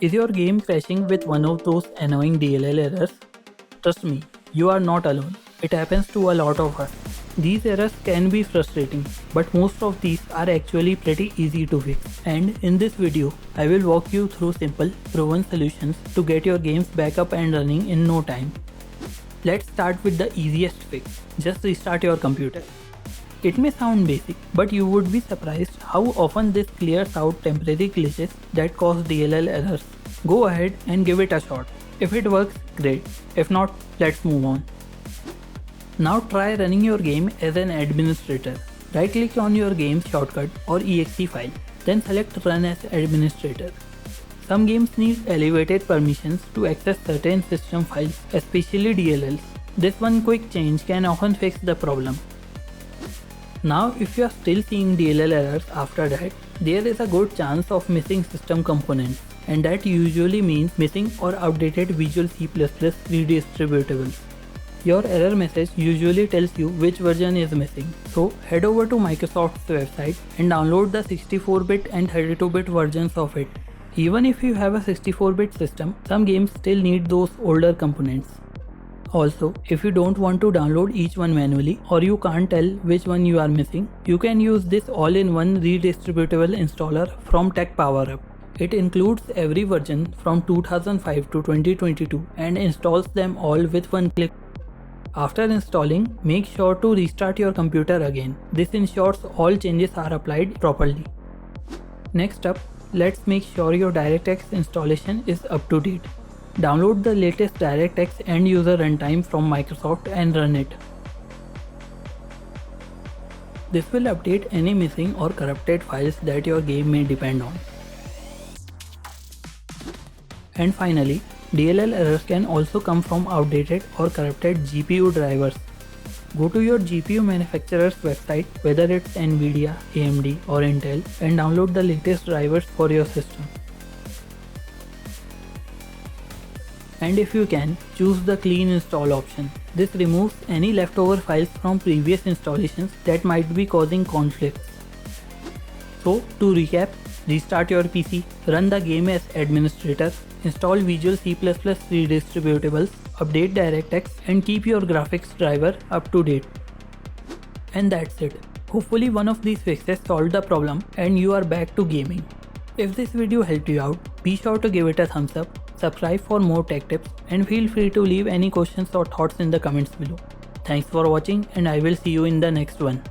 Is your game crashing with one of those annoying DLL errors? Trust me, you are not alone. It happens to a lot of us. These errors can be frustrating, but most of these are actually pretty easy to fix. And in this video, I will walk you through simple, proven solutions to get your games back up and running in no time. Let's start with the easiest fix. Just restart your computer. It may sound basic, but you would be surprised how often this clears out temporary glitches that cause DLL errors. Go ahead and give it a shot. If it works, great. If not, let's move on. Now try running your game as an administrator. Right click on your game shortcut or exe file, then select Run as Administrator. Some games need elevated permissions to access certain system files, especially DLLs. This one quick change can often fix the problem. Now if you are still seeing DLL errors after that, there is a good chance of missing system components, and that usually means missing or outdated Visual C++ redistributables. Your error message usually tells you which version is missing, so head over to Microsoft's website and download the 64-bit and 32-bit versions of it. Even if you have a 64-bit system, some games still need those older components. Also, if you don't want to download each one manually or you can't tell which one you are missing, you can use this all-in-one redistributable installer from TechPowerUp. It includes every version from 2005 to 2022 and installs them all with one click. After installing, make sure to restart your computer again. This ensures all changes are applied properly. Next up, let's make sure your DirectX installation is up to date. Download the latest DirectX end user runtime from Microsoft and run it. This will update any missing or corrupted files that your game may depend on. And finally, DLL errors can also come from outdated or corrupted GPU drivers. Go to your GPU manufacturer's website, whether it's Nvidia, AMD or Intel, and download the latest drivers for your system. And if you can, choose the clean install option. This removes any leftover files from previous installations that might be causing conflicts. So to recap, restart your PC, run the game as administrator, install Visual C++ redistributables, update DirectX, and keep your graphics driver up to date. And that's it. Hopefully one of these fixes solved the problem and you are back to gaming. If this video helped you out, be sure to give it a thumbs up, subscribe for more tech tips, and feel free to leave any questions or thoughts in the comments below. Thanks for watching, and I will see you in the next one.